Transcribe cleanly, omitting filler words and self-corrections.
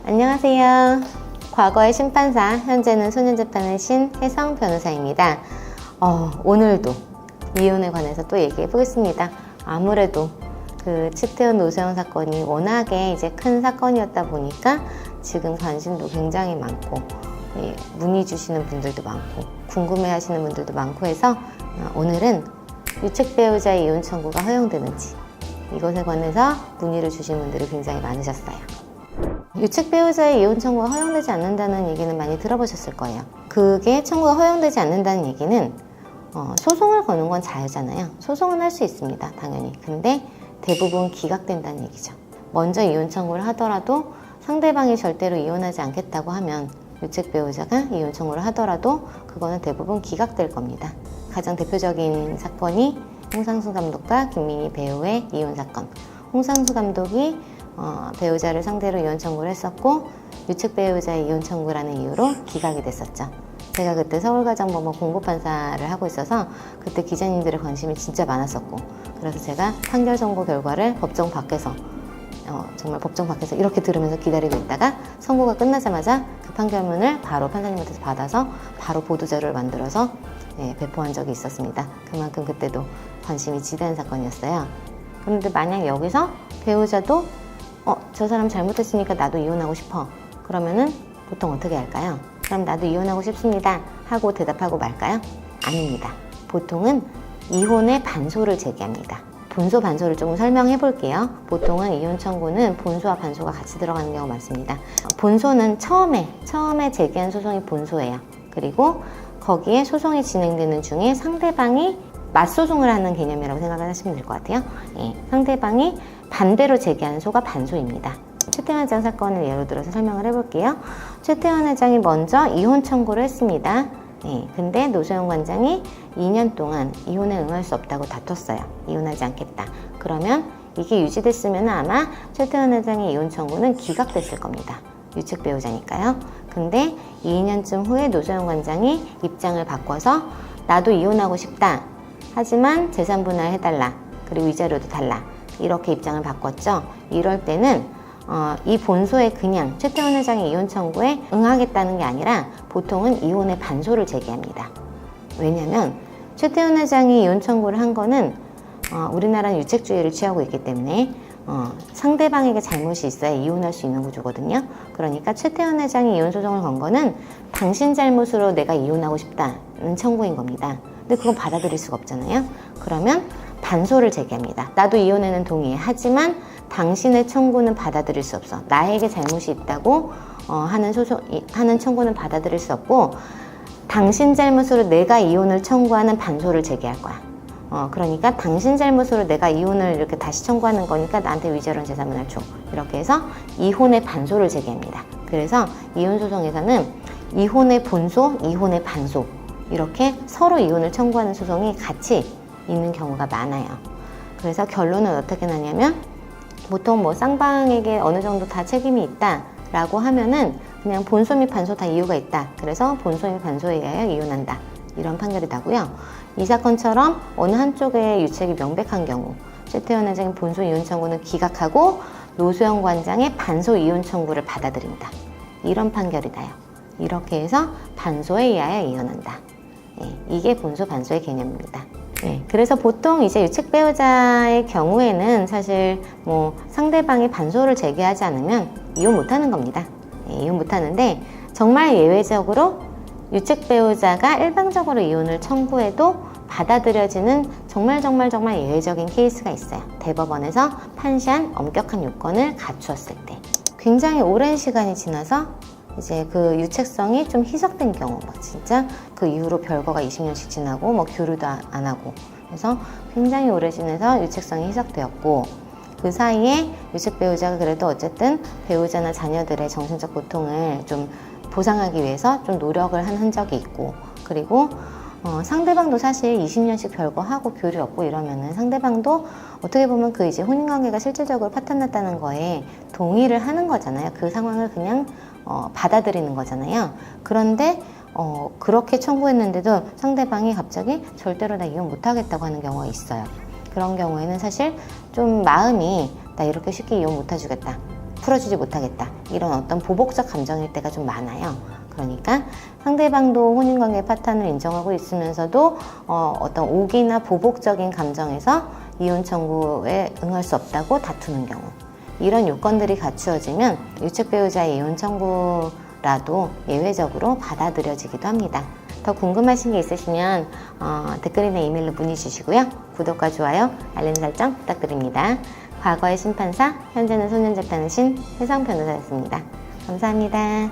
안녕하세요. 과거의 심판사, 현재는 소년재판의 신혜성 변호사입니다. 오늘도 이혼에 관해서 또 얘기해 보겠습니다. 아무래도 그 최태원 노세훈 사건이 워낙에 이제 큰 사건이었다 보니까 지금 관심도 굉장히 많고 문의 주시는 분들도 많고 궁금해 하시는 분들도 많고 해서 오늘은 유책 배우자의 이혼 청구가 허용되는지 이것에 관해서 문의를 주신 분들이 굉장히 많으셨어요. 유책 배우자의 이혼 청구가 허용되지 않는다는 얘기는 많이 들어보셨을 거예요. 그게 청구가 허용되지 않는다는 얘기는 소송을 거는 건 자유잖아요. 소송은 할 수 있습니다, 당연히. 근데 대부분 기각된다는 얘기죠. 먼저 이혼 청구를 하더라도 상대방이 절대로 이혼하지 않겠다고 하면 유책 배우자가 이혼 청구를 하더라도 그거는 대부분 기각될 겁니다. 가장 대표적인 사건이 홍상수 감독과 김민희 배우의 이혼 사건. 홍상수 감독이 배우자를 상대로 이혼 청구를 했었고 유책 배우자의 이혼 청구라는 이유로 기각이 됐었죠. 제가 그때 서울가정법원 공보판사를 하고 있어서 그때 기자님들의 관심이 진짜 많았었고, 그래서 제가 판결 선고 결과를 법정 밖에서 정말 법정 밖에서 이렇게 들으면서 기다리고 있다가 선고가 끝나자마자 그 판결문을 바로 판사님한테서 받아서 바로 보도자료를 만들어서 배포한 적이 있었습니다. 그만큼 그때도 관심이 지대한 사건이었어요. 그런데 만약 여기서 배우자도 저 사람 잘못했으니까 나도 이혼하고 싶어, 그러면은 보통 어떻게 할까요? 그럼 나도 이혼하고 싶습니다 하고 대답하고 말까요? 아닙니다. 보통은 이혼의 반소를 제기합니다. 본소, 반소를 조금 설명해 볼게요. 보통은 이혼 청구는 본소와 반소가 같이 들어가는 경우가 많습니다. 본소는 처음에 제기한 소송이 본소예요. 그리고 거기에 소송이 진행되는 중에 상대방이 맞소송을 하는 개념이라고 생각을 하시면 될 것 같아요. 상대방이 반대로 제기하는 소가 반소입니다. 최태원 회장 사건을 예로 들어서 설명을 해볼게요. 최태원 회장이 먼저 이혼 청구를 했습니다. 근데 노세훈 관장이 2년 동안 이혼에 응할 수 없다고 다퉜어요. 이혼하지 않겠다. 그러면 이게 유지됐으면 아마 최태원 회장의 이혼 청구는 기각됐을 겁니다. 유책 배우자니까요. 근데 2년쯤 후에 노세훈 관장이 입장을 바꿔서 나도 이혼하고 싶다. 하지만 재산 분할해달라. 그리고 위자료도 달라. 이렇게 입장을 바꿨죠. 이럴 때는 이 본소에 그냥 최태원 회장의 이혼 청구에 응하겠다는 게 아니라 보통은 이혼의 반소를 제기합니다. 왜냐하면 최태원 회장이 이혼 청구를 한 거는 우리나라는 유책주의를 취하고 있기 때문에 상대방에게 잘못이 있어야 이혼할 수 있는 구조거든요. 그러니까 최태원 회장이 이혼 소송을 건 거는 당신 잘못으로 내가 이혼하고 싶다는 청구인 겁니다. 근데 그건 받아들일 수가 없잖아요. 그러면 반소를 제기합니다. 나도 이혼에는 동의해. 하지만 당신의 청구는 받아들일 수 없어. 나에게 잘못이 있다고 하는 청구는 받아들일 수 없고, 당신 잘못으로 내가 이혼을 청구하는 반소를 제기할 거야. 그러니까 당신 잘못으로 내가 이혼을 이렇게 다시 청구하는 거니까 나한테 위자료는 재산분할 줘. 이렇게 해서 이혼의 반소를 제기합니다. 그래서 이혼 소송에서는 이혼의 본소, 이혼의 반소 이렇게 서로 이혼을 청구하는 소송이 같이 있는 경우가 많아요. 그래서 결론은 어떻게 나냐면 보통 쌍방에게 어느 정도 다 책임이 있다라고 하면은 그냥 본소 및 반소 다 이유가 있다. 그래서 본소 및 반소에 의하여 이혼한다. 이런 판결이 나고요. 이 사건처럼 어느 한쪽의 유책이 명백한 경우 최태원 회장의 본소 이혼 청구는 기각하고 노세훈 관장의 반소 이혼 청구를 받아들인다. 이런 판결이 나요. 이렇게 해서 반소에 의하여 이혼한다. 이게 본소 반소의 개념입니다. 그래서 보통 이제 유책 배우자의 경우에는 사실 상대방이 반소를 제기하지 않으면 이혼 못하는 겁니다. 이혼 못하는데 정말 예외적으로 유책 배우자가 일방적으로 이혼을 청구해도 받아들여지는 정말 예외적인 케이스가 있어요. 대법원에서 판시한 엄격한 요건을 갖추었을 때. 굉장히 오랜 시간이 지나서 이제 그 유책성이 좀 희석된 경우, 진짜 그 이후로 별거가 20년씩 지나고 교류도 안 하고, 그래서 굉장히 오래 지내서 유책성이 희석되었고, 그 사이에 유책 배우자가 그래도 어쨌든 배우자나 자녀들의 정신적 고통을 좀 보상하기 위해서 좀 노력을 한 흔적이 있고, 그리고 상대방도 사실 20년씩 별거 하고 교류 없고 이러면은 상대방도 어떻게 보면 그 이제 혼인관계가 실질적으로 파탄났다는 거에 동의를 하는 거잖아요. 그 상황을 그냥 받아들이는 거잖아요. 그런데 그렇게 청구했는데도 상대방이 갑자기 절대로 나 이혼 못하겠다고 하는 경우가 있어요. 그런 경우에는 사실 좀 마음이 나 이렇게 쉽게 이혼 못해주겠다, 풀어주지 못하겠다, 이런 어떤 보복적 감정일 때가 좀 많아요. 그러니까 상대방도 혼인관계 파탄을 인정하고 있으면서도 어떤 오기나 보복적인 감정에서 이혼 청구에 응할 수 없다고 다투는 경우, 이런 요건들이 갖추어지면 유책 배우자의 이혼 청구라도 예외적으로 받아들여지기도 합니다. 더 궁금하신 게 있으시면 댓글이나 이메일로 문의 주시고요. 구독과 좋아요, 알림 설정 부탁드립니다. 과거의 심판사, 현재는 소년재판의 신 혜성 변호사였습니다. 감사합니다.